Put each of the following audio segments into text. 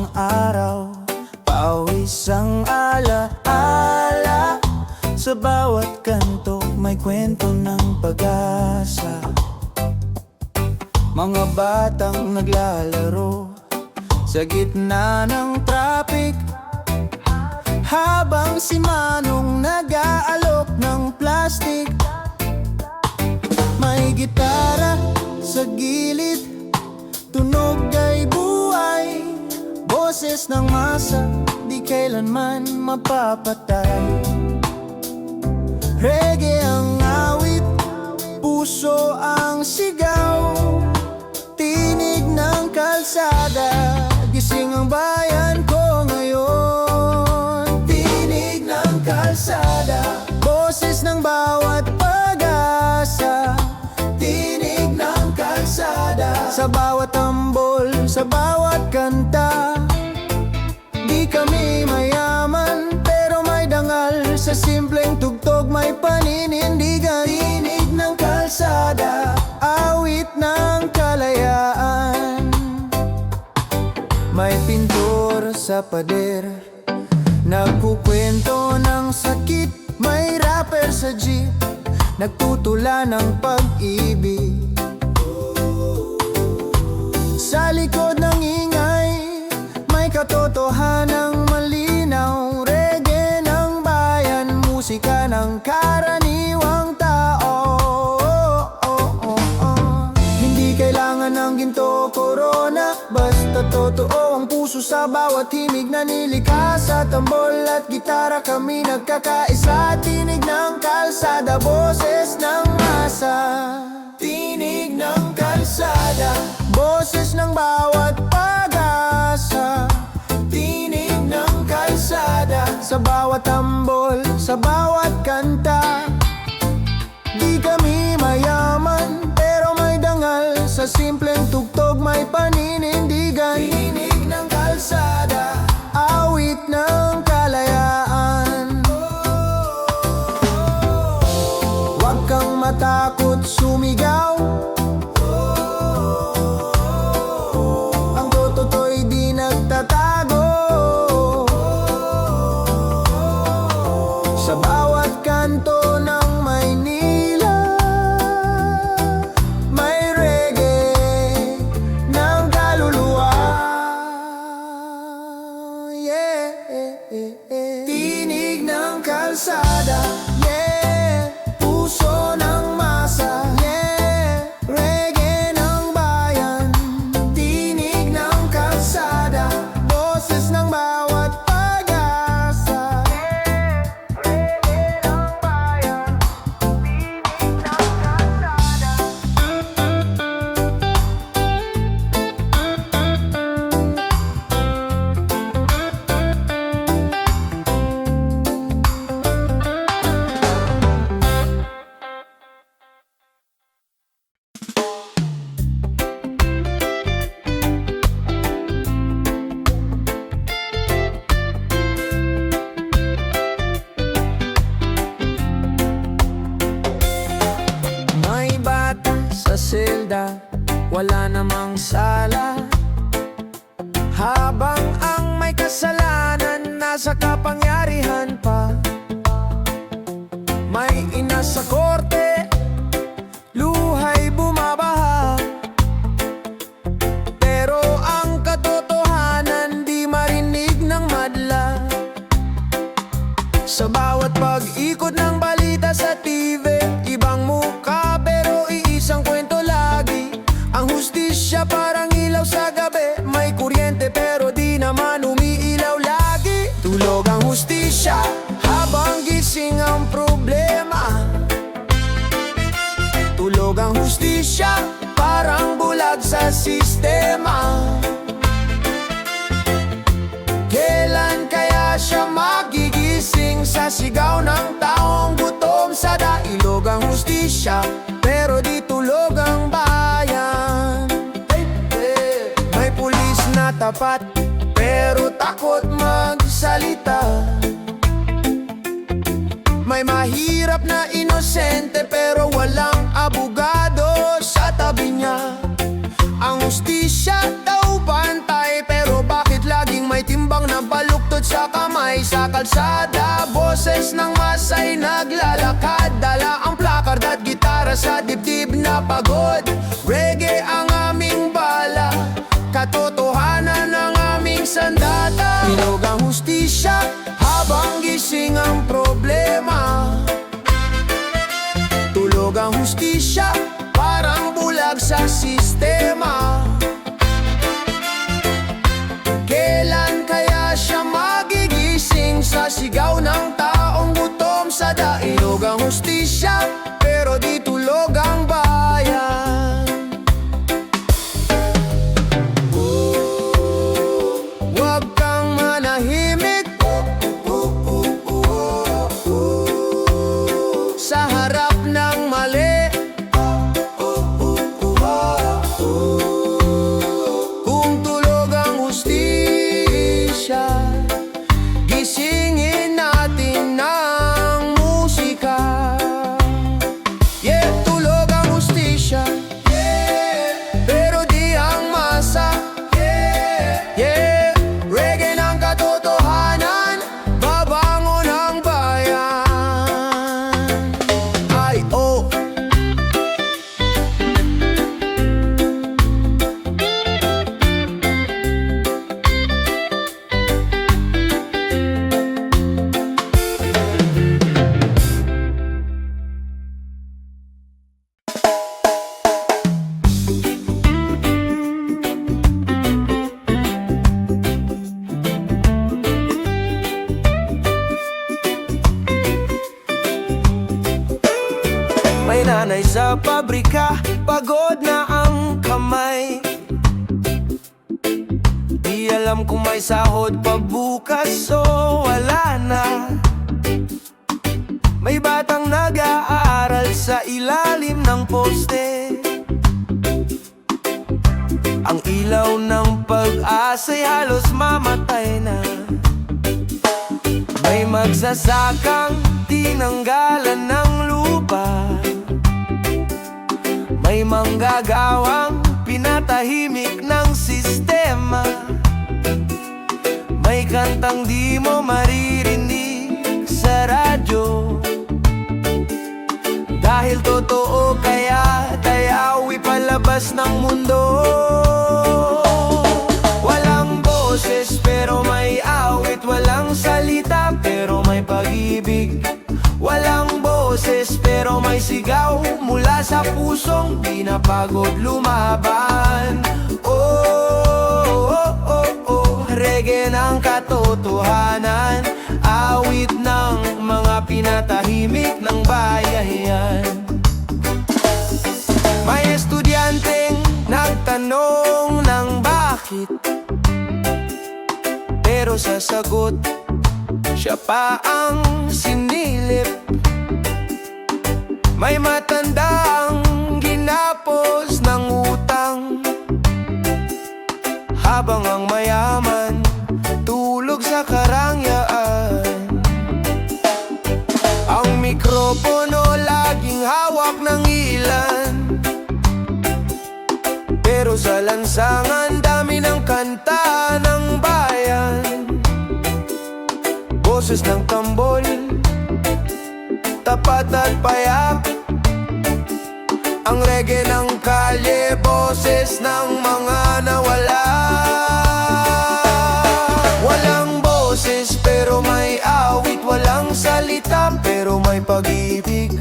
ng araw, pawis ang ala-ala. Sa bawat kanto may kwento ng pag-asa. Mga batang naglalaro sa gitna ng traffic, habang si Manong nag-aalok ng plastic. May gitara sa gilid, tunog ay buhay, boses ng masa, di kailanman mapapatay. Reggae ang awit, puso ang sigaw, tinig ng kalsada, gising ang bayan ko ngayon. Tinig ng kalsada, boses ng bawat pag-asa. Tinig ng kalsada, sa bawat tambol, sa bawat kanta. Di kami mayaman, pero may dangal, sa simpleng tugtog may paninindigan. Tinig ng kalsada, awit ng kalayaan. May pintor sa pader, nagkukwento ng sakit. May rapper sa jeep, nagtutula ng pag-ibig. Sa likod ng ingay, may katotohanang malinaw. Reggae ng bayan, musika ng karaniwang tao. Hindi kailangan ng ginto, corona, basta totoo ang puso sa bawat himig na nilikha. Sa tambol at gitara kami nagkakaisa. Tinig ng kalsada, boses ng masa. Tinig ng kalsada, boses ng bawat pag-asa. Tinig ng kalsada, sa bawat tambol, sa bawat kanta. Di kami mayaman, pero may dangal, sa simpleng tugtog may paninindigan. Tinig ng kalsada, awit ng kalayaan. Huwag kang matakot sumigaw, ang toto'y di nagtatago. Sa bawat kanto ng Maynila, may reggae ng kaluluwa. Tinig ng kalsada, puso ng masa. Reggae ng bayan, tinig ng kalsada, boses ng bawat pag-asa. Reggae ng bayan, tinig ng kalsada. May bata sa selda, wala namang sala, habang ang may kasalanan nasa kapangyarihan pa. May ina sa korte, luhay bumabaha, pero ang katotohanan di marinig ng madla. Sa bawat pag-ikot ng balita sa TV, ibang muka pero iisang kwento lagi. Ang hustisya parang ilaw sa gabi, may kuryente pero di naman umiilaw lagi. Tulog ang hustisya habang gising ang problema. Tulog ang hustisya, parang bulag sa sistema. Kailan kaya siya magigising sa sigaw ng taong gutom sa dailog? Ang hustisya, pero di tulog ang bayan. May pulis na tapat, pero takot magsalita. May mahirap na inosente, pero walang abogado sa tabi niya. Ang hustisya daw pantay, pero bakit laging kalsada, boses ng masay naglalakad, dala ang placard at gitara sa dibdib na pagod. Reggae ang aming bala, katotohanan ng aming sandata. Hinog ang hustisya habang gising ang problema. Tulog ang hustisya, parang bulag sa sistema. Kailan kaya siya magigising sa sigaw ng taong gutom sa daigdig? Ang hustisya, pero di tulog ang bayan. Huwag kang manahimik sa harap ng mali. Kung tulog ang hustisya, gisingin natin ng musika. Yeah, tulog ang hustisya, pero di ang masa. Yeah, reggae ng katotohanan, babangon ang bayan. Ay, oh. May nanay sa pabrika, pagod na ang kamay. Di alam kung may sahod pagbukas o wala na. May batang nag-aaral sa ilalim ng poste. Ang ilaw ng pag-asa'y halos mamatay na. May magsasakang tinanggalan ng lupa. May manggagawang pinatahimik ng sistema. May kantang di mo maririnig sa radyo. Dahil totoo kaya tayawi palabas ng mundo. Walang boses pero may awit, walang salita pero may pag-ibig. Walang boses pero may sigaw mula sa pusong di napagod lumaban. Oh, oh, oh, oh, reggae ng katotohanan, awit ng mga pinatahimik ng bayan. May estudyanteng nagtanong ng bakit, pero sa sagot siya pa ang sinilip. May matandang ginapos ng utang, habang ang mayaman tulog sa karangyaan. Ang mikropono laging hawak ng ilan, pero sa lansangan dami ng kanta ng bayan. Boses ng tambol, tapat at payak. Ang reggae ng kalye, boses ng mga nawala. Walang boses pero may awit, walang salita pero may pag-ibig.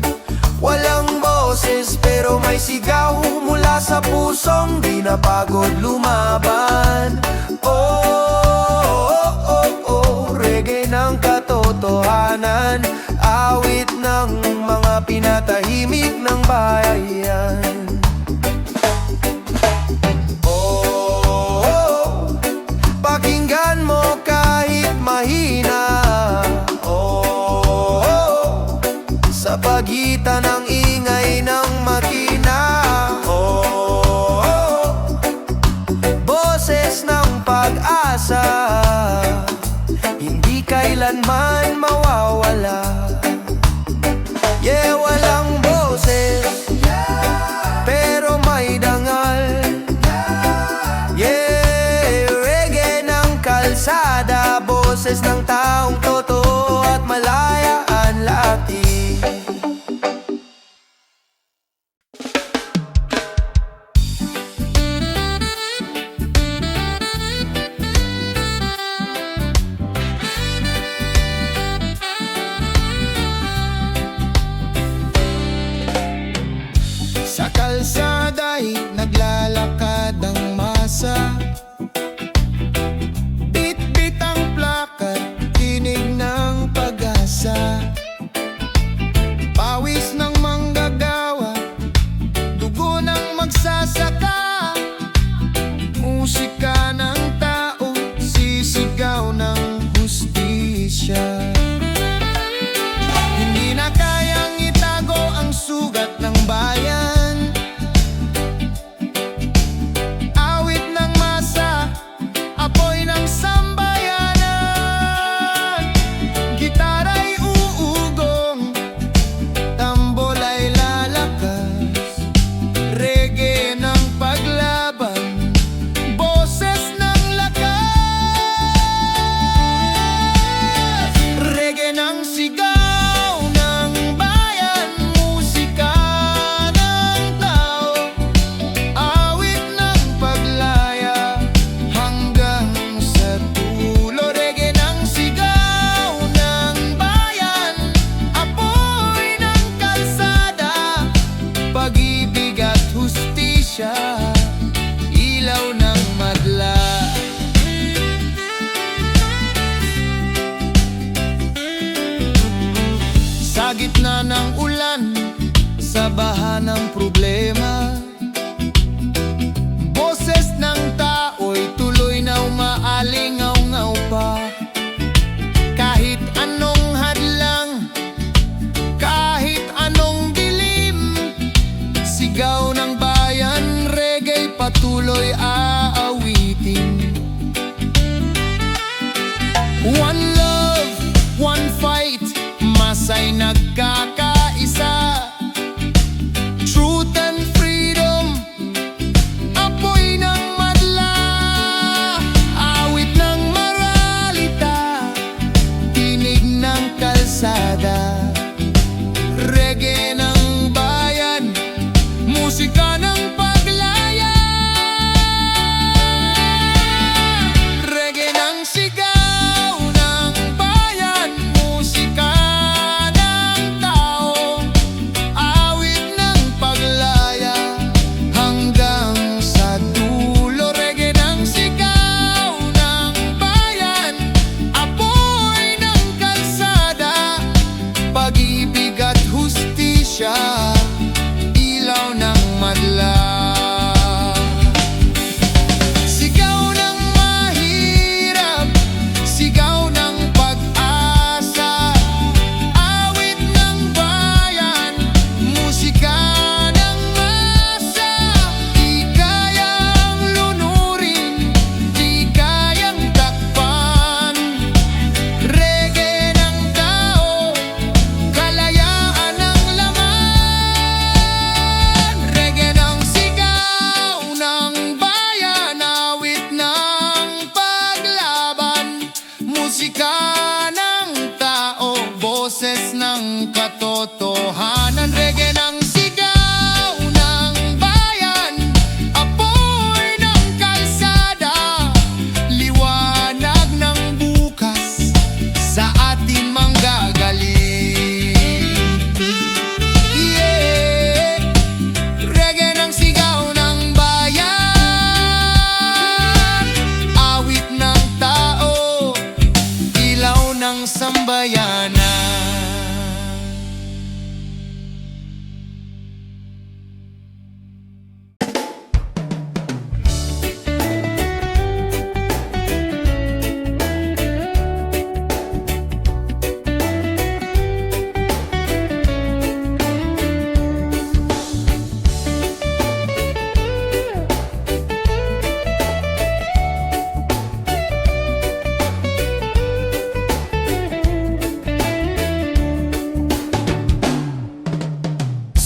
Walang boses pero may sigaw mula sa pusong di napagod lumaban. Oh, oh, oh, oh, reggae ng katotohanan, awit ng mga pinatahimik ng bayan. Oh, oh, pakinggan mo kahit mahina. Oh, oh, sa pagitan ng ingay ng makina. Oh, oh, boses ng pag-asa, hindi kailanman mawawala. Yeah, walang boses pero may dangal. Yeah, reggae ng kalsada, boses ng taong totoo. sigaw ng hustisya. Hindi na kayang itago ang sugat ng bayan. Awit ng masa, apoy ng sambayanan. Gitara'y uugong, tambol ay lalakas. Reggae ng paglaban, boses ng lakas. Reggae ng sigaw ng bayan, musika ng tao. Awit ng paglaya hanggang sa dulo. Reggae ng sigaw ng bayan, apoy ng kalsada. Pag-ibig at hustisya, ilaw ng madla. Sa gitna ng ulan, sa baha ng problema, boses ng tao'y tuloy na umaalingaw-ngaw pa. Kahit anong hadlang, kahit anong dilim, sigaw ng bayan, reggae patuloy aawitin. One love, one fight, masay nagkakaisa. Truth and freedom, apoy ng madla. Awit ng moralita, tinig ng kalsada. Reggae ng bayan, musika ng paglaya. Reggae ng sigaw ng bayan, musika ng tao. Awit ng paglaya hanggang sa dulo. Reggae ng sigaw ng bayan, apoy ng kalsada. Pag-ibig at hustisya, ilaw ng madla. Sigaw ng mahirap, sigaw ng pag-asa. Awit ng bayan, musika ng masa. Di kayang lunurin, di kayang takpan. Reggae ng tao, kalayaan ng laman. Reggae ng sigaw ng bayan, awit ng paglaban. Musika ng tao, boses ng katotohanan. Reggae ng sigaw ng bayan, apoy ng kalsada. Liwanag ng bukas sa ating manggagaling. Yeah. Reggae ng sigaw ng bayan, awit ng tao, ilaw ng sambayanan.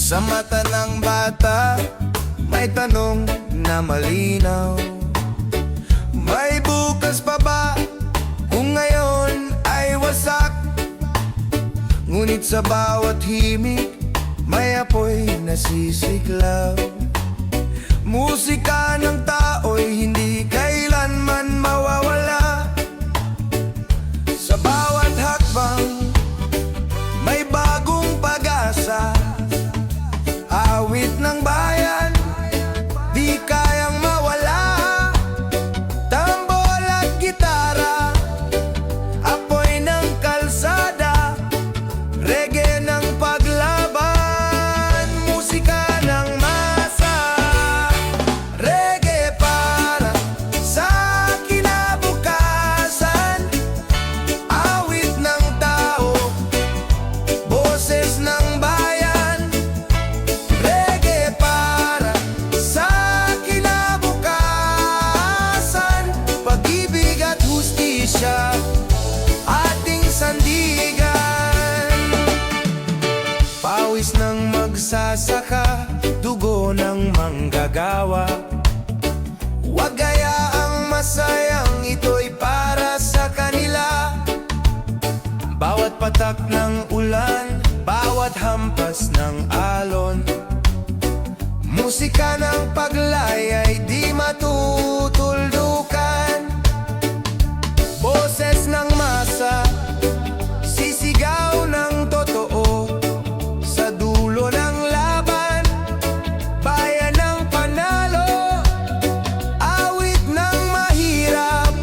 Sa mata ng bata, may tanong na malinaw. May bukas pa ba kung ngayon ay wasak? Ngunit sa bawat himig, may apoy na sisiklaw. Musika ng tao'y hindi kailanman mawawala. Sa bawat hakbang, may bagong pag-asa. Awit ng bayan, di kayang mawala. Tambol at gitara, apoy ng kalsada. Reggae ng paglaban, musika ng masa. Reggae para sa kinabukasan. justisya, ating sandigan. Pawis ng magsasaka, dugo ng manggagawa. Huwag gayaang masayang ito'y para sa kanila. Bawat patak ng ulan, bawat hampas ng alon, musika ng paglaya'y di matutuldukan. Boses ng masa, sisigaw ng totoo. Sa dulo ng laban, bayan ng panalo. Awit ng mahirap,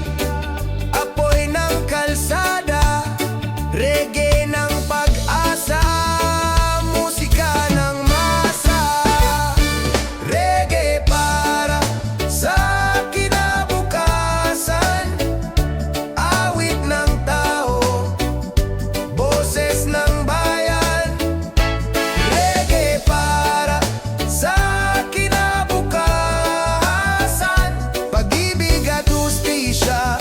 apoy ng kalsada. Reggae ng pag-asa, musika ng masa. Reggae para sa kinabukasan, awit ng tao, boses ng bayan. Reggae para sa kinabukasan, pag-ibig at hustisya,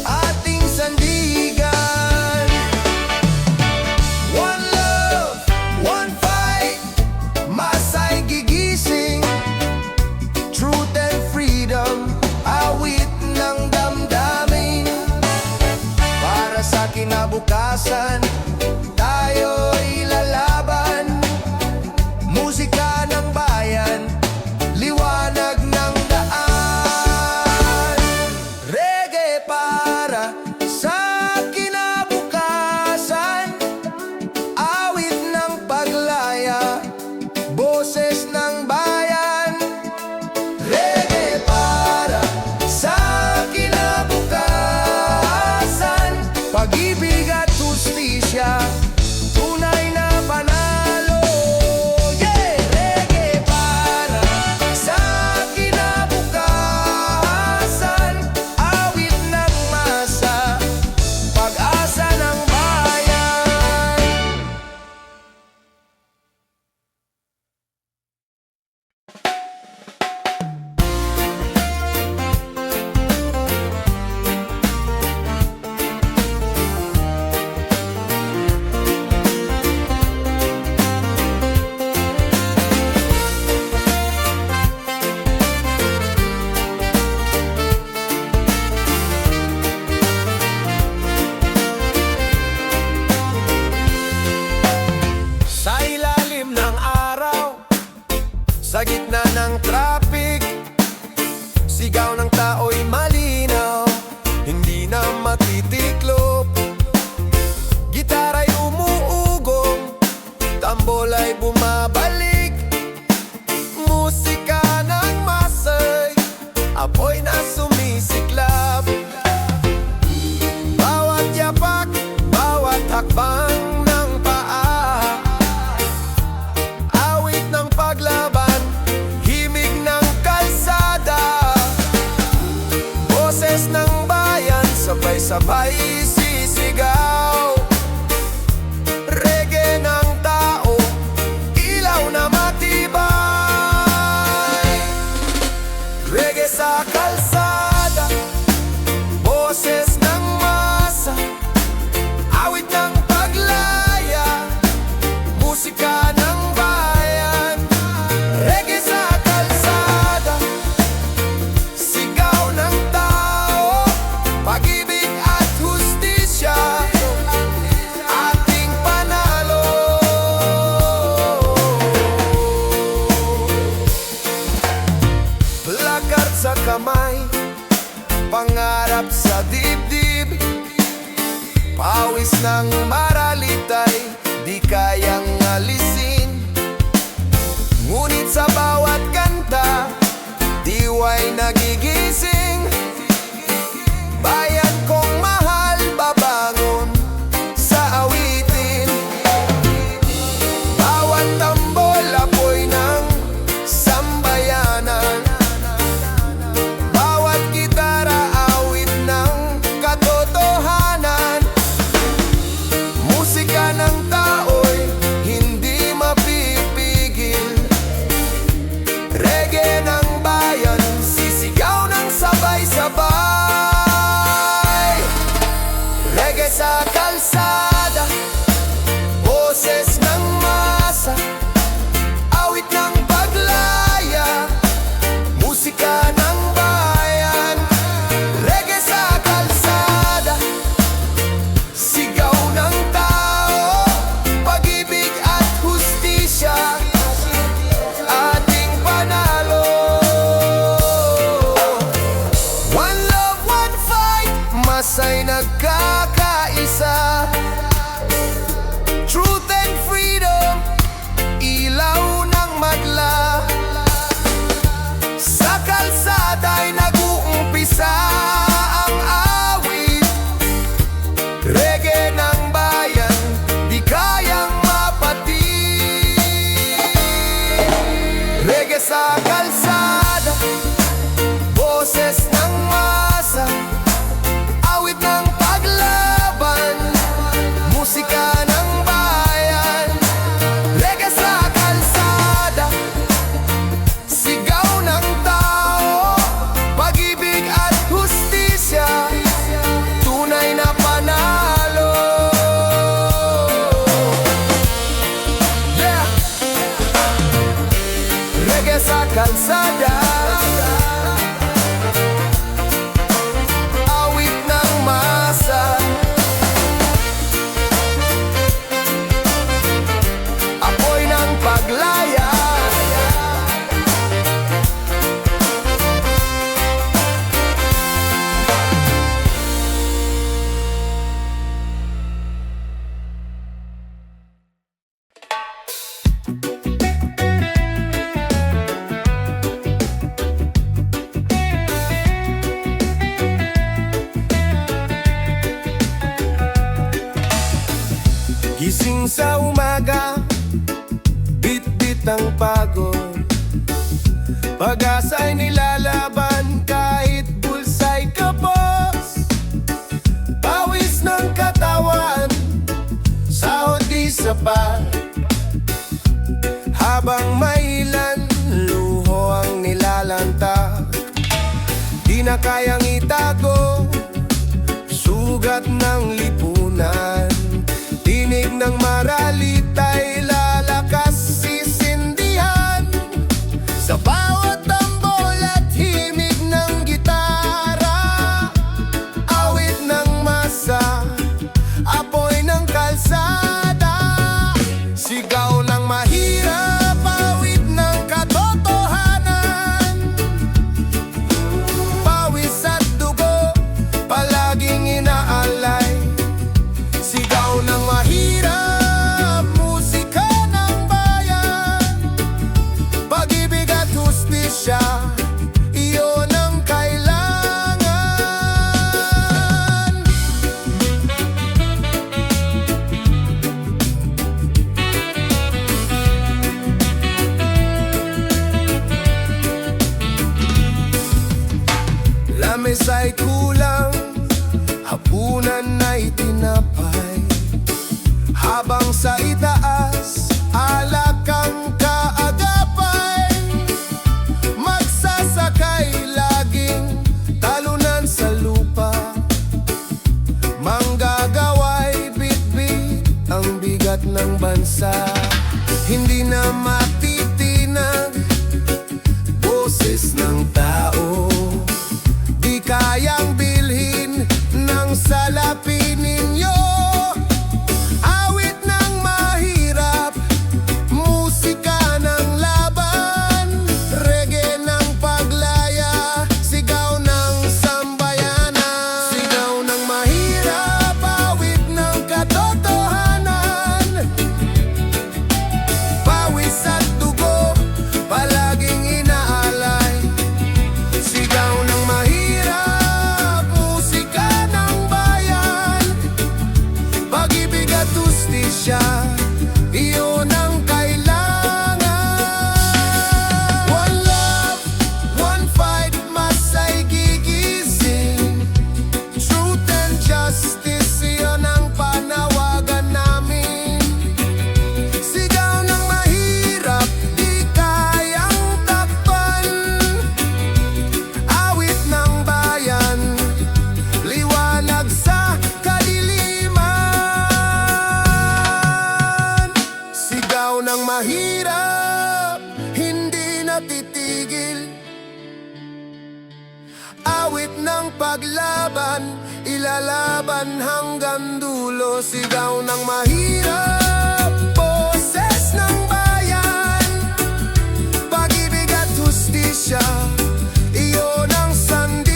ating sandigan. One love, one fight, masa'y gigising. Truth and freedom, awit ng damdamin. Para sa kinabukasan, tayo'y lalaban. Musika ng bayan, liwanag ng daan. Reggae para sa kinabukasan, awit ng paglaya, boses ng bayan. Reggae para sa kinabukasan, pag-ibig at hustisya, tunay na panalo. Yeah! Reggae para sa kinabukasan, awit ng masa, pag-asa ng bayan. Sa ilalim ng araw, sa gitna ng traffic, sigaw ng tao'y malinaw, hindi na matitiklop. Gitara'y umuugong, tambol ay bumabalik. Musika ng masay, apoy na sumisiklab. Bawat yapak, bawat hakbang ng paa, awit ng paglaban, himig ng kalsada. Boses ng bayan, sabay-sabay sisigaw. Reggae ng tao, ilaw na matibay. Reggae sa kalsada, boses ng masa, awit ng paglaya, musika ng bayan. Reggae sa kalsada, sigaw ng tao, pag-ibig at hustisya, ating panalo. Lakad sa kamay, pangarap sa dibdib. Pawis ng maralitay, di kayang alisin. Ngunit sa bawat kanta, diwa'y nagigising. Bayan kong mahal, babangon sa awitin. Bawat tambol, apoy ng sambayanan. Bawat gitara, awit ng katotohanan. Musika ng tao'y hindi mapipigil. Reggae ng bayan, sisigaw ng sabayan. masa'y nagkakaisa. Truth and freedom, ilaw ng madla. Sa kalsada'y nag-uumpisa ang awit. Reggae ng bayan, di kayang mapatid. Reggae sa kalsada, boses ng masa, awit ng paglaban, musika ng bayan. Reggae sa kalsada, sigaw ng tao, pag-ibig at hustisya, tunay na panalo. Yeah! Reggae sa kalsada, awit ng masa, apoy ng paglaya. Gising sa umaga, bit-bit ang pagod. Pag-asa'y nilalaban kahit bulsa'y kapos. Pawis ng katawan, sahod di sapat. Habang may ilan, luho ang nilalantak. Di na kayang itago, sugat ng lipunan. Tinig ng maralita'y lalakas sisindihan. Sa bawat tambol at himig ng gitara, awit ng masa, apoy ng kalsada. Sigaw ng mahirap, awit ng katotohanan. Pawis at dugo, palaging inaalay. Sigaw ng mahirap, musika ng bayan, pag-ibig at hustisya, iyon ang kailangan. Lamis ay kulang, hapunan ay tinapay. Habang sa itaas, alak ang kaagapay. Magsasakay laging talunan sa lupa. Manggagaway bit-bit ang bigat ng bansa. Hindi na matitinag boses ng tao. Di kayang bilhin ng salapi ninyo. Awit ng mahirap, musika ng laban, reggae ng paglaya, sigaw ng sambayanan. Sigaw ng mahirap, awit ng katotohanan. Pawis at dugo, palaging inaalay. Sigaw ng mahirap, musika ng bayan, pag-ibig at hustisya, iyon ang kailangan. One love, one fight, masa'y gigising. Truth and justice, iyon ang panawagan namin. Sigaw ng mahirap, di kayang takpan. Awit ng bayan, liwanag sa kadiliman. Sigaw ng mahirap, hindi natitigil. Awit ng paglaban, ilalaban hanggang dulo. Sigaw ng mahirap, boses ng bayan, pag-ibig at hustisya, iyon ang sandigan.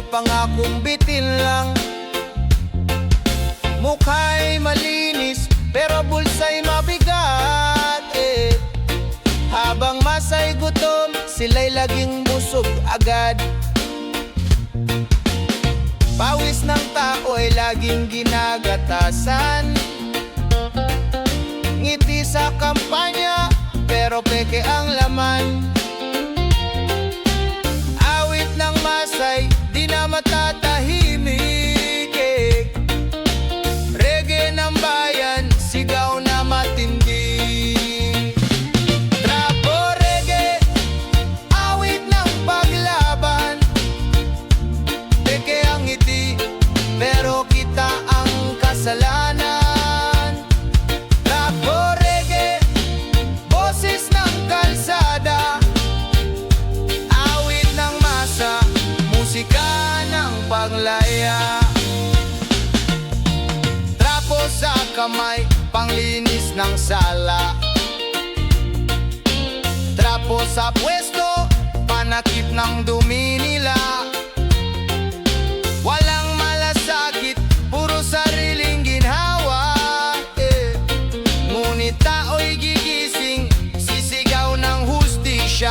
pangakong bitin lang. Mukha'y malinis pero bulsa'y mabigat Habang masa'y gutom, sila'y laging busog agad. Pawis ng tao ay laging ginagatasan. Ngiti sa kampanya, pero peke ang laman. Awit ng masay, di na matatahimik Reggae ng bayan, sigaw na matindi. Trapo reggae, awit ng paglaban. Peke ang ngiti, pero kita ang kasalanan. Trapo reggae, boses ng kalsada. Awit ng masa, musika ng paglaya. Trapo sa kamay, panglinis ng sala. Trapo sa pwesto, panakip ng dumi nila. Walang malasakit, puro sariling ginhawa Ngunit tao'y gigising, sisigaw ng hustisya.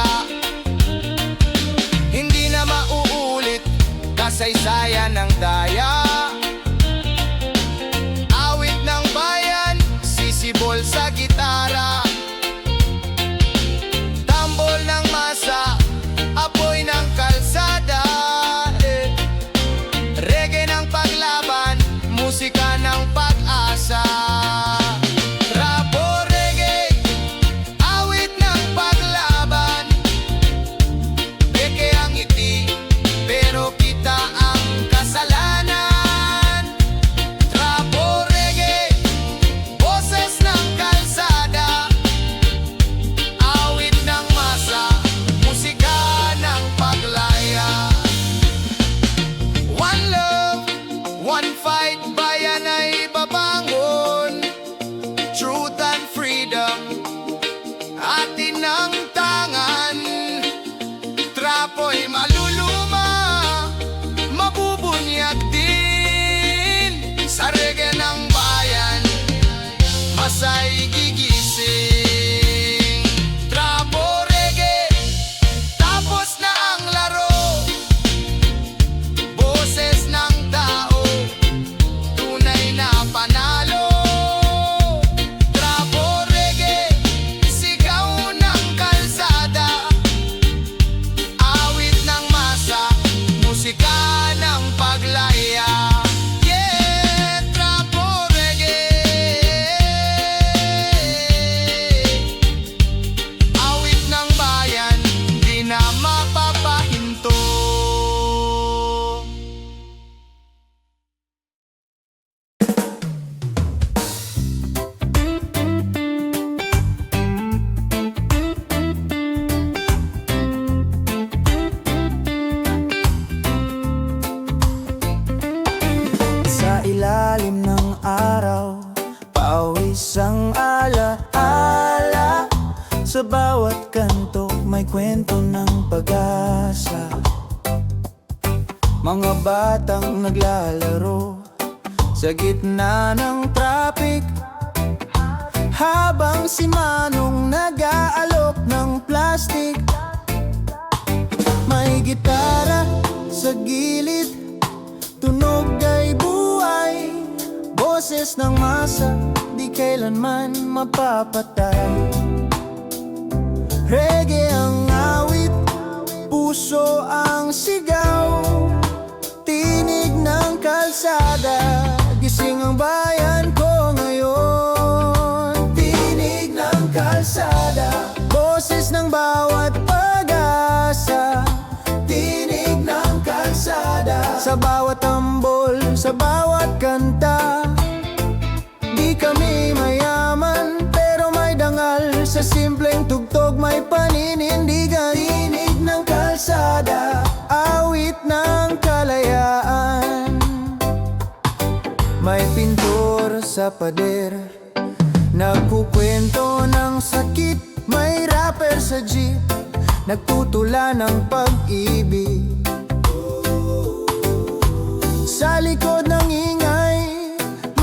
Hindi na mauulit, kasaysayan ng daya. Awit ng bayan, sisibol sa gitara. Tambol ng masa, apoy ng kalsada Reggae ng paglaban, musika ng pag-asa. Trapo reggae, awit ng paglaban. Peke ang ngiti, pero kita ang kasalanan. Trapo reggae, boses ng kalsada. Awit ng masa, musika ng paglaya. One love, one fight, bayan ay babangon. Truth and freedom, atin ang tangan. Trapo'y maluluma, mabubunyag din. Sa reggae ng bayan, masa'y gigising. Trapo reggae, tapos na ang laro. Boses ng tao, tunay na panalo. Trapo reggae, sigaw ng kalsada. Awit ng masa, musika ng paglaya. Yeah, trapo reggae, awit ng bayan, di na mapapahinto. Sa ilalim ng araw, pawis ang ala-ala. Sa bawat kanto may kwento ng pag-asa. Mga batang naglalaro sa gitna ng traffic, habang si Manong nag-aalok ng plastic. May gitara sa gilid, tunog ay buhay. Boses ng masa, di kailanman mapapatay. Reggae ang awit, puso ang sigaw. Tinig ng kalsada, gising ang bayan ko ngayon. Tinig ng kalsada, boses ng bawat pag-asa. Tinig ng kalsada, sa bawat tambol, sa bawat kanta. Di kami mayaman, pero may dangal. Sa simpleng tugtog may paninindigan. Tinig ng kalsada, awit ng kalayaan. May pintor sa pader, nagkukwento ng sakit. May rapper sa jeep, nagtutula ng pag-ibig. Sa likod ng ingay,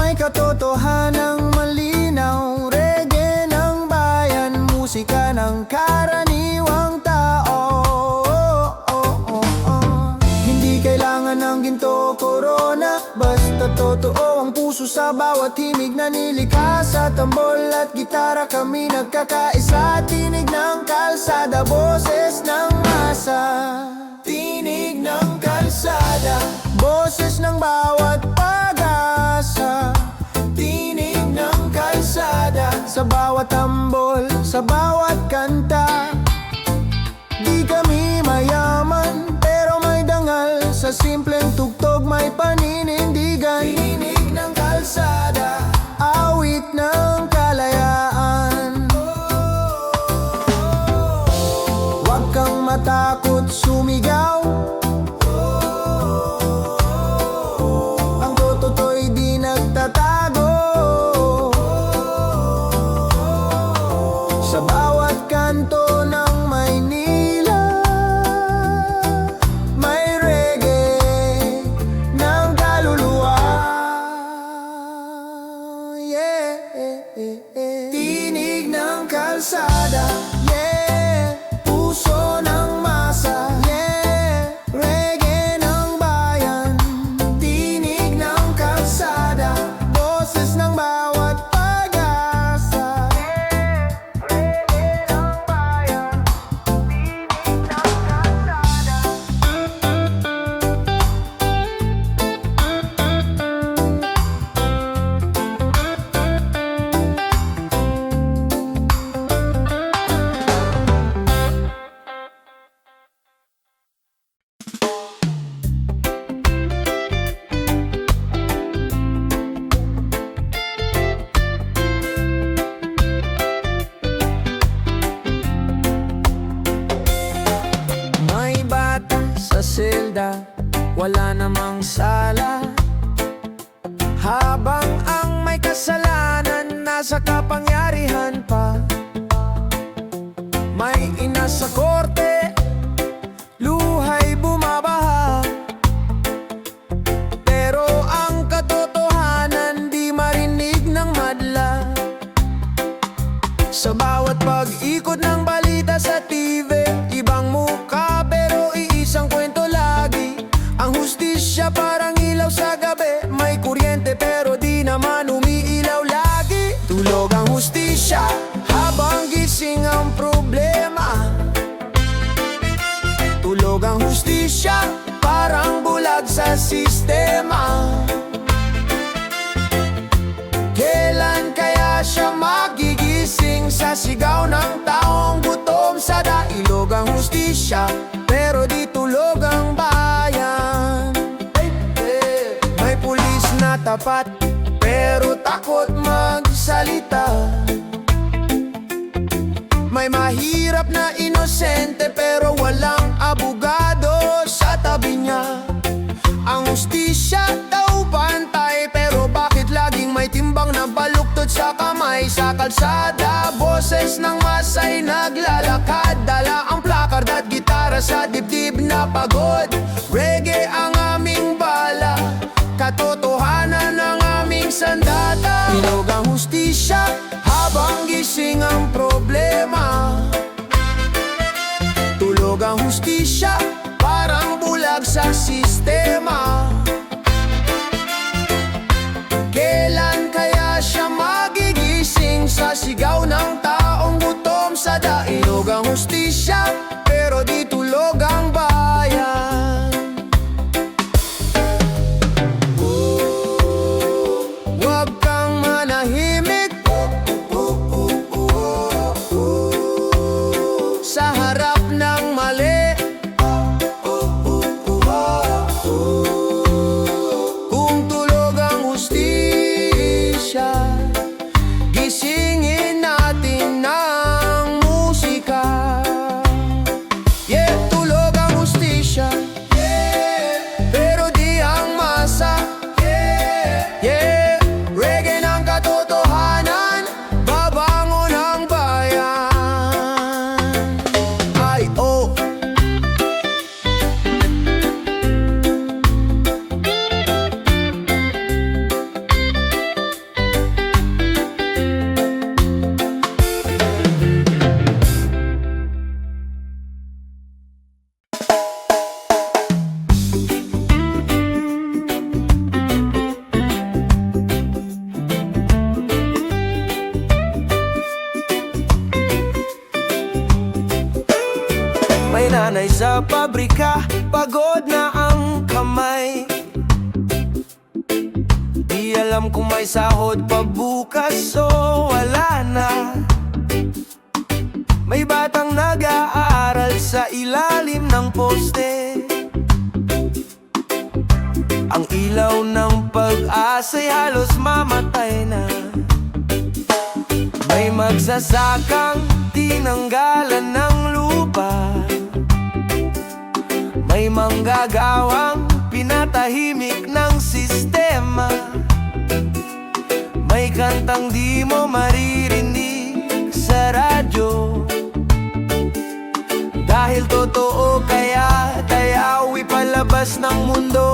may katotohanang malinaw. Reggae ng bayan, musika ng karaniwang tao. Hindi kailangan ng ginto o korona, basta totoo ang puso sa bawat himig na nilikha. Sa tambol at gitara kami nagkakaisa. Tinig ng kalsada, boses ng masa. Tinig ng kalsada, boses ng bawat pag-asa. Tinig ng kalsada, sa bawat tambol, sa bawat kanta. Di kami mayaman, pero may dangal. Sa simpleng tugtog may paninindigan. Tinig ng kalsada, awit ng kalayaan. Huwag kang matakot sumigaw. Ang toto'y di nagtatago. Sa bawat kanto ng Maynila, may reggae ng kaluluwa. Yeah. Tinig ng kalsada, yeah. Puso ng masa, yeah. Reggae ng bayan, tinig ng kalsada, boses ng bawat pag-asa. Reggae ng bayan, tinig ng kalsada. May bata sa selda, wala namang sala. Habang ang may kasalanan nasa kapangyarihan pa. May ina sa korte, luhay bumabaha. Pero ang katotohanan di marinig ng madla. Sa bawat pag-ikot ng balita sa TV, ibang muka pero iisang kwento lagi. Ang hustisya parang ilaw sa gabi, may kuryente pero di naman umiilaw lagi. Tulog ang hustisya habang gising ang problema. Tulog ang hustisya, parang bulag sa sistema. Kailan kaya siya magigising sa sigaw ng taong gutom? Sa dailog ang hustisya, pero di tulog ang bayan. May pulis na tapat, pero takot magsalita. May mahirap na inosente, pero walang abogado sa tabi niya. Ang hustisya daw pantay, pero bakit laging may timbang na baluktot sa kamay? Sa kalsada, boses ng masay naglalakad, dala ang placard at gitara sa dibdib na pagod. Reggae ang aming bala, katotohanan ng aming sandata. Ilog ang hustisya habang gising ang problema. Tulog ang hustisya, parang bulag sa sistema. Kailan kaya siya magigising sa sigaw ng taong gutom? Sa dailog ang hustisya, pero di tulog ang bayan. Huwag kang manahimik sa harap ng mali. May nanay sa pabrika, pagod na ang kamay. Di alam kung may sahod pa bukas o wala na. May batang nag-aaral sa ilalim ng poste. Ang ilaw ng pag-asa'y halos mamatay na. May magsasakang tinanggalan ng lupa. May manggagawang pinatahimik ng sistema. May kantang di mo maririnig sa radyo. Dahil totoo kaya tayawi palabas ng mundo.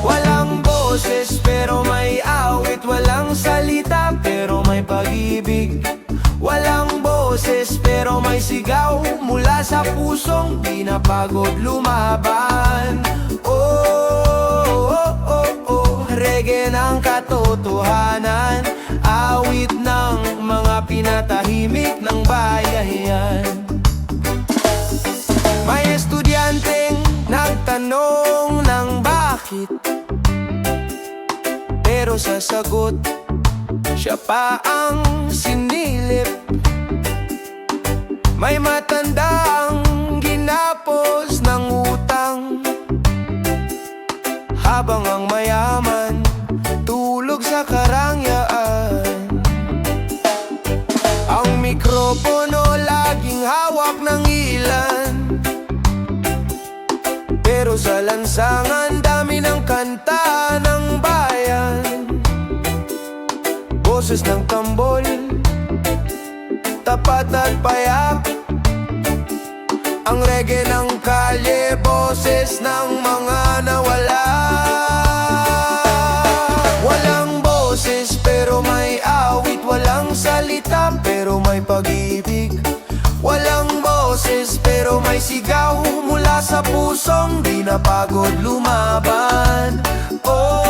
Walang boses pero may awit. Walang salita pero may pag-ibig. Walang boses pero may sigaw mula sa pusong di napagod lumaban. Oh, oh, oh, oh, reggae ng katotohanan. Awit ng mga pinatahimik ng bayan. May estudyanteng nagtanong ng bakit, pero sa sagot, siya pa ang sinilip. May matandang ginapos ng utang, habang ang mayaman tulog sa karangyaan. Ang mikropono laging hawak ng ilan, pero sa lansangan dami ng kanta ng bayan. Boses ng tambol, tapat at payak. Ang reggae ng kalye, boses ng mga nawala. Walang boses pero may awit. Walang salita pero may pag-ibig. Walang boses pero may sigaw mula sa pusong di napagod lumaban. Oh,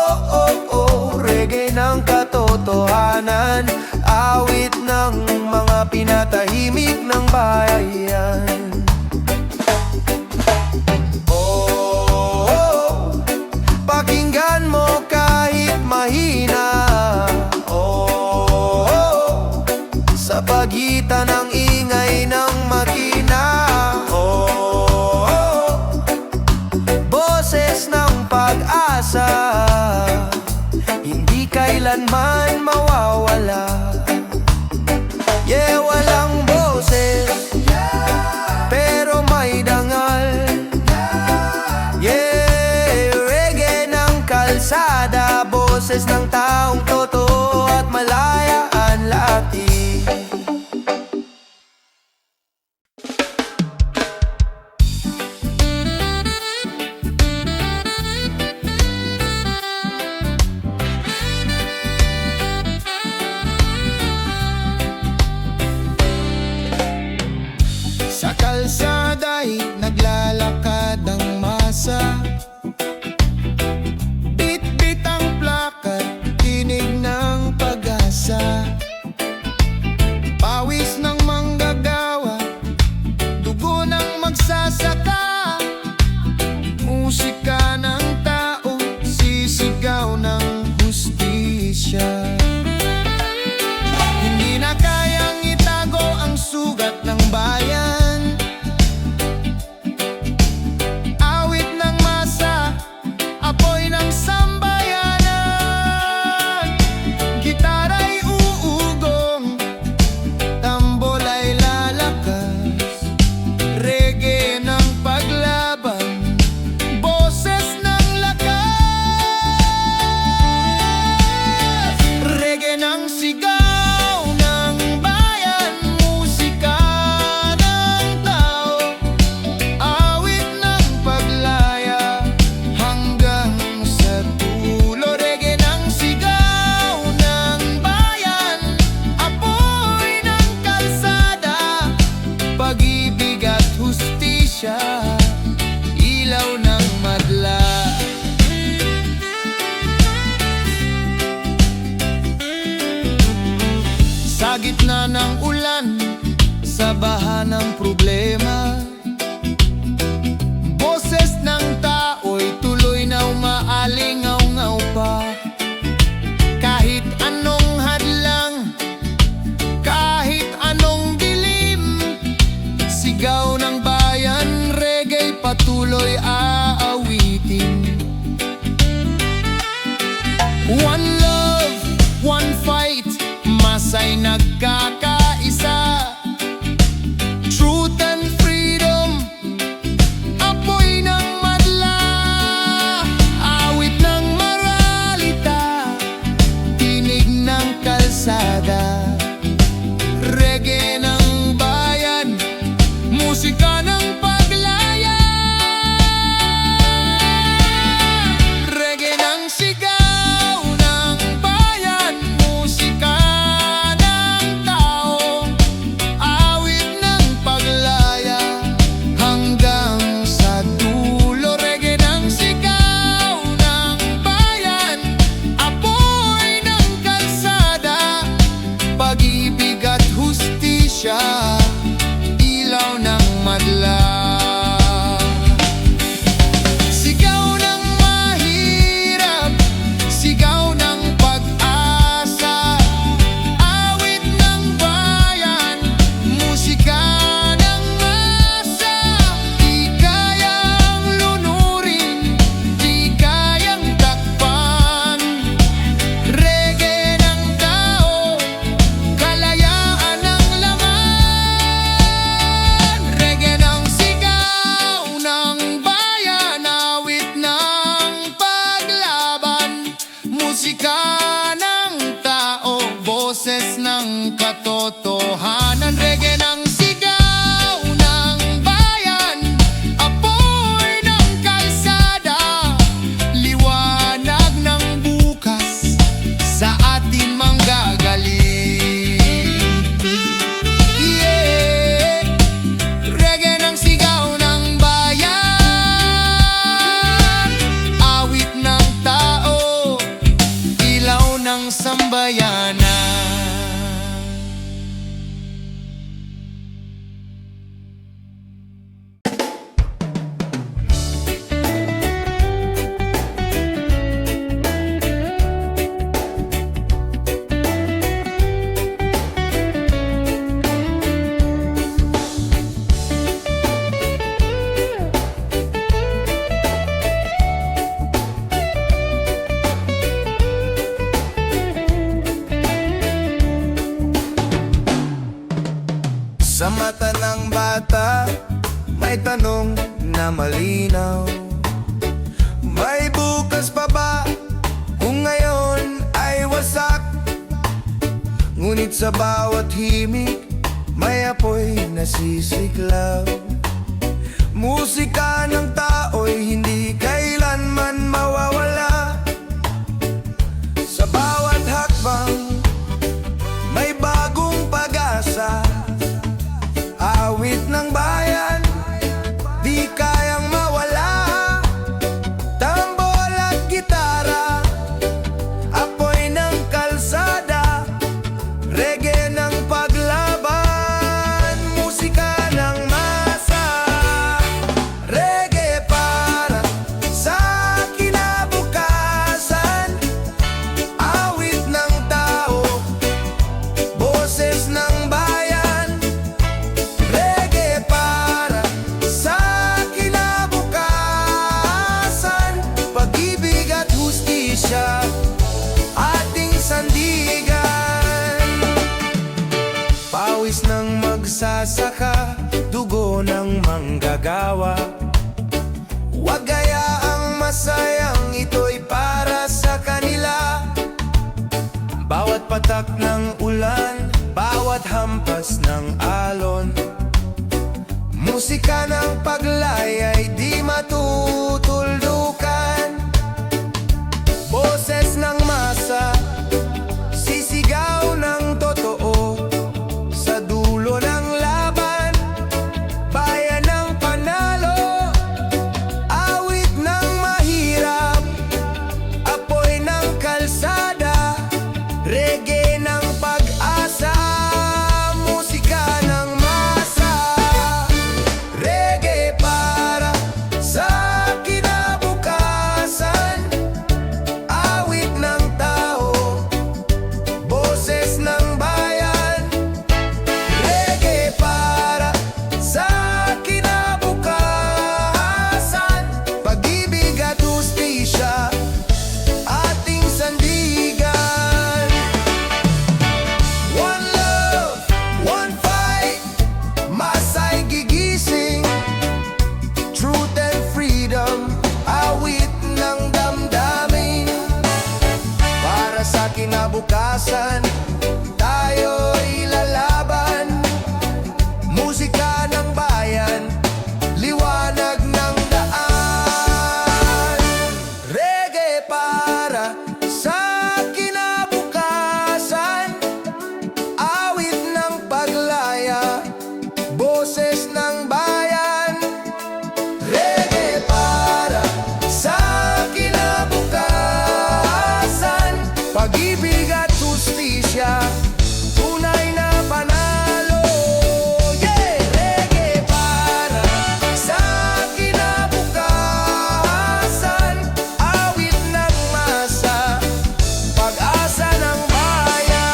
oh, oh, oh, reggae ng katotohanan. Awit ng mga pinatahimik ng bayan. Oh, oh, pakinggan mo kahit mahina. Oh, oh, sa pagitan ng ingay ng makina. Oh, oh, boses ng pag-asa, hindi kailanman mawawala. Yeah, walang boses pero may dangal. Yeah, reggae ng kalsada, boses ng taong totoo at malayaan lati. Sa kalsada'y naglalakad ang masa. Bit-bit ang plakat, tinig ng pag-asa. bahan ng problema. Boses ng tao'y tuloy na umaalingaw-ngaw pa. Kahit anong hadlang, kahit anong dilim, sigaw ng bayan, reggae patuloy aawitin. One love, one fight, masay nagkakaisa. Truth and freedom, apoy ng madla. Awit ng moralita, tinig ng kalsada. Reggae ng bayan, musika ng paglaya. Reggae ng sigaw ng bayan, musika ng tao. Awit ng paglaya hanggang sa dulo. Reggae ng sigaw ng bayan, apoy ng kalsada. Pag-ibig at hustisya, ilaw ng madla. Sigaw ng mahirap, sigaw ng pag-asa. Awit ng bayan, musika ng masa. Di kayang lunurin, di kayang takpan. Reggae ng tao, kalayaan ng laman. Reggae ng sigaw ng bayan, awit ng paglaban. Musika ng tao, boses ng katotohanan. Reggae ng sigaw ng bayan, apoy ng kalsada. Liwanag ng bukas sa atin manggagaling. Yeah. Reggae ng sigaw ng bayan, awit ng tao, ilaw ng sambayanan. Sa mata ng bata, may tanong na malinaw. May bukas pa ba kung ngayon ay wasak? Ngunit sa bawat himig, may apoy na sisiklaw. Musika ng tao'y hindi kailanman mawawala. Sa bawat hakbang, may bagong pag-asa. Awit ng bayan, di kayang mawala. Tambol at gitara, apoy ng kalsada. Reggae ng paglaban, musika ng masa. Reggae para sa kinabukasan. Awit ng tao, boses ng bayan. Reggae para sa kinabukasan. Pag-ibig at hustisya, ating sandigan. Pawis ng magsasaka, dugo ng manggagawa. Huwag hayaang masayang, ito'y para sa kanila. Bawat patak ng ulan, bawat hampas ng alon. Musika ng paglaya'y di matutuldukan. Boses ng masa, sisigaw ng totoo. Sa dulo ng laban, bayan ng panalo. Awit ng mahirap, apoy ng kalsada. Reggae ng pag-asa, musika ng masa. kinabukasan, tayo'y lalaban. Musika ng bayan, liwanag ng daan. Reggae para sa kinabukasan, awit ng paglaya, boses ng bayan. Reggae para sa kinabukasan, pag-ibig at hustisya, tunay na panalo. Yeah! Reggae para sa kinabukasan, awit ng masa, pag-asa ng bayan.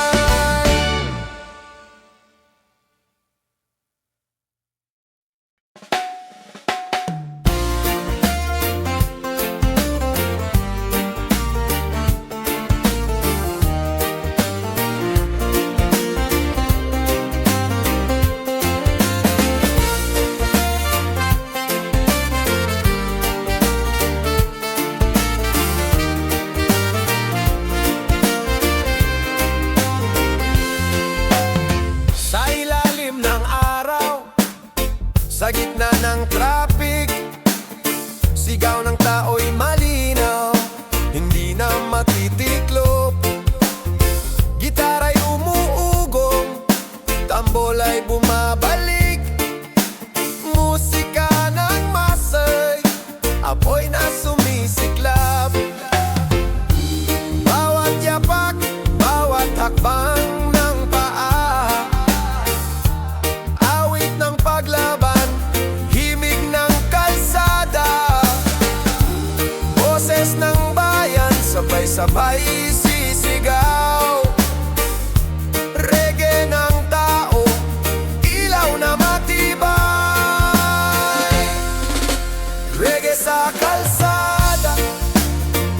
Sa ilalim ng araw, sa gitna ng traffic, sigaw ng tao'y malinaw, hindi na matitiklop. Gitara'y umuugong, tambol ay bumabalik, musika ng masay, apoy na sumisiklab. Bawat yapak, bawat hakbang ng paa, awit ng paglaban, himig ng kalsada, boses ng bayan, sabay-sabay sisigaw. Reggae ng tao, ilaw na matibay. Reggae sa kalsada,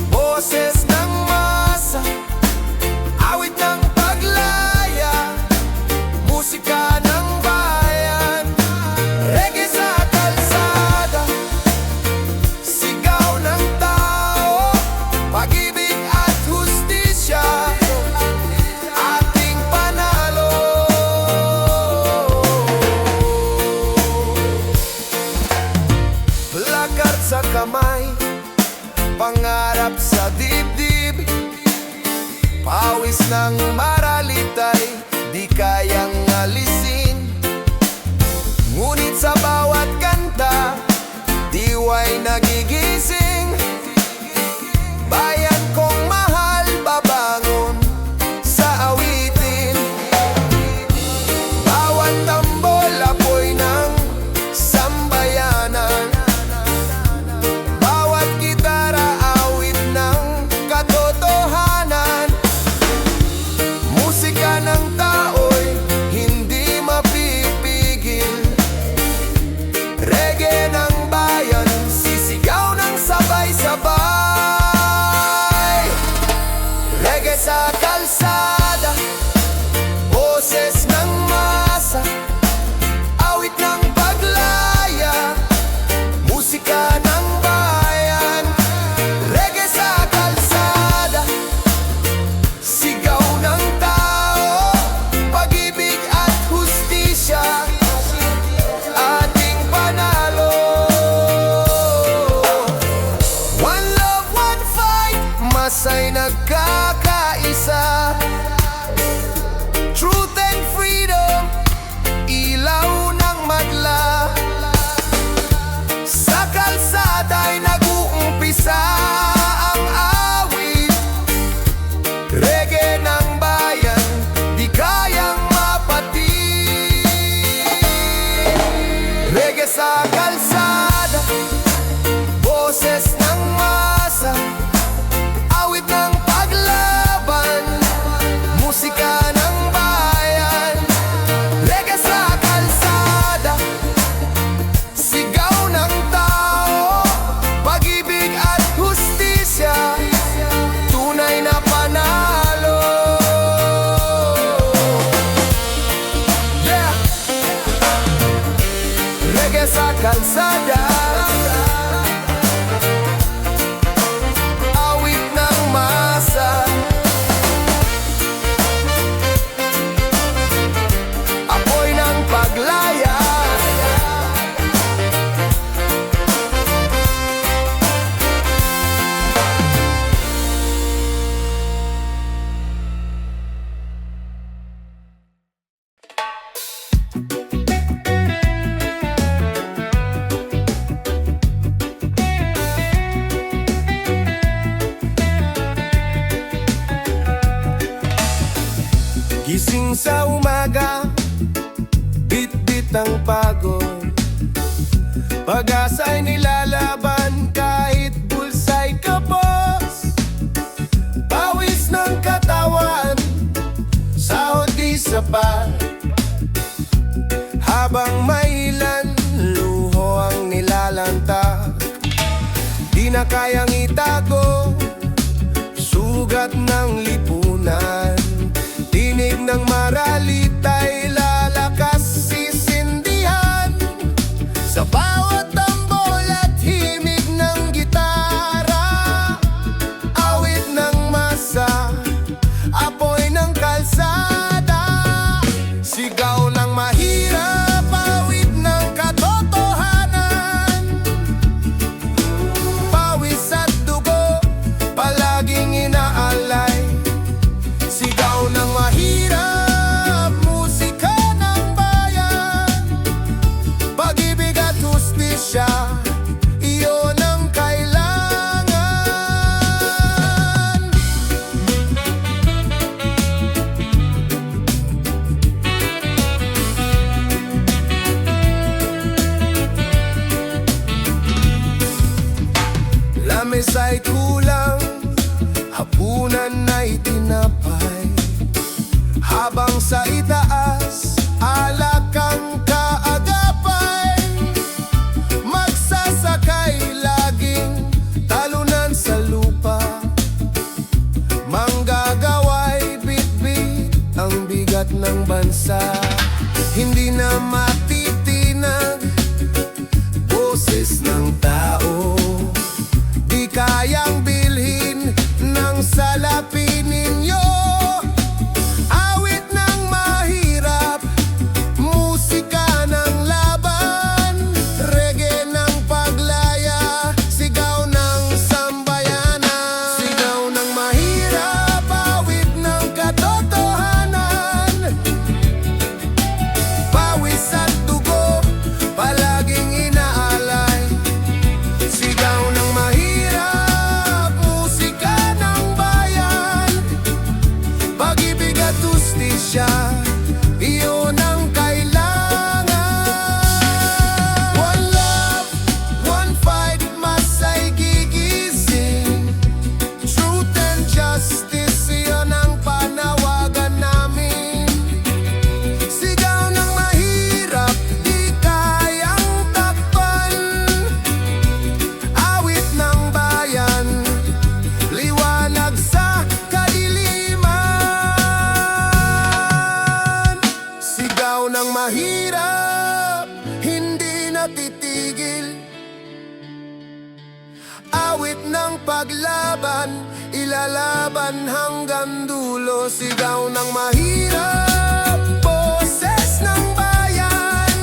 boses ng masa, awit ng paglaya, musika ng bayan. Reggae sa kalsada, sigaw ng tao, pag-ibig at hustisya, ating panalo. Lakad sa kamay, pangarap sa dibdib, pawis ng maralitay, di kayang alisin. Ngunit sa bawat kanta, diwa'y nagigising. Bayan kong mahal, babangon sa awitin. Bawat tambol, apoy ng sambayanan. Bawat gitara, awit ng katotohanan. Musika ng tao'y hindi mapipigil. Reggae ng bayan, sisigaw ng sabay-sabay. Reggae sa kalsada, boses ng masa, awit ng paglaya, musika ng bayan. Reggae sa kalsada, sigaw ng tao, pag-ibig at hustisya, ating panalo. One love, one fight, masay nagkakaisa. Truth and freedom, ilaw ng madla. Sa kalsada'y nag-uumpisa ang awit. Reggae ng bayan, di kayang mapatid. Reggae sa kalsada, boses ng masa, awit ng paglaban, musika ng bayan. Reggae sa kalsada, sigaw ng tao, pag-ibig at hustisya, tunay na panalo. Yeah! Reggae sa kalsada, awit ng masa, pagod. Pag-asa'y nilalaban kahit bulsa'y kapos. Pawis ng katawan, sahod di sapat. Habang may ilan, luho ang nilalanta. Di na kayang itago, sugat ng lipunan. Tinig ng maralitay, lalakas sisindihan. Sa bawat tambol at himig ng gitara, awit ng masa, apoy ng kalsada. Sigaw ng mahirap, awit ng katotohanan. Pawis at dugo, palaging inaalay. Sigaw ng mahirap, musika ng bayan. Pag-ibig at hustisya, iyon ang kailangan. Lamis ay kulang, hapunan ay tinapay. Habang sa itaas, alak ang kaagapay. Magsasakay laging talunan sa lupa. Manggagaway bit-bit ang bigat ng bansa. Hindi na matitinag boses ng tao. Di kayang bilhin ng salapi ninyo. Awit ng mahirap, musika ng laban. Reggae ng paglaya, sigaw ng sambayanan. Sigaw ng mahirap, awit ng katotohanan. Pawis at dugo, palaging inaalay. Sigaw ng mahirap, musika ng bayan. Pag-ibig at hustisya, iyon ang kailangan. One love, one fight, masa'y gigising. Truth and justice, iyon ang panawagan namin. Sigaw ng mahirap, di kayang takpan. Awit ng bayan, liwanag sa kadiliman. Sigaw ng mahirap, hindi natitigil. Awit ng paglaban, ilalaban hanggang dulo. Sigaw ng mahirap, boses ng bayan.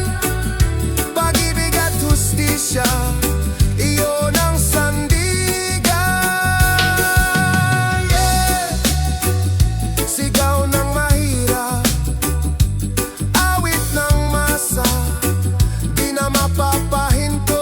Pag-ibig at hustisya, iyon ang sandigan. Yeah. Sigaw ng mahirap, awit ng masa, di na mapapahinto.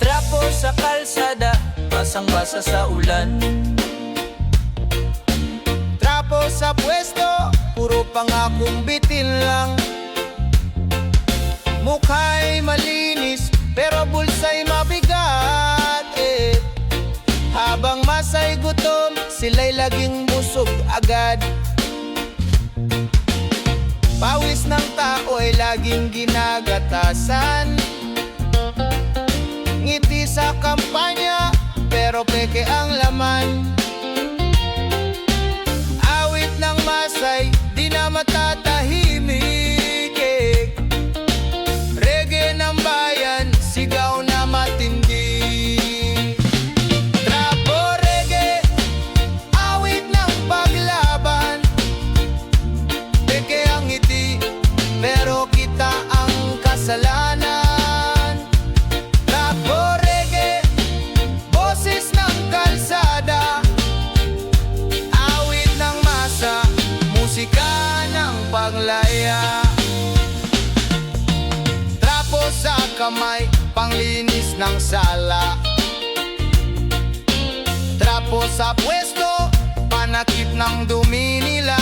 Trapo sa kalsada, basang-basa sa ulan. Trapo sa pwesto, puro pangakong bitin lang. Mukha'y malinis, pero bulsa'y mabigat eh. Habang masa'y gutom, sila'y laging busog agad. Pawis ng tao ay laging ginagatasan. Ngiti sa kampanya, pero peke ang laman. Awit ng masay, di na matatahimik eh. kamay, panglinis ng sala. Trapo sa pwesto, panakip ng dumi nila.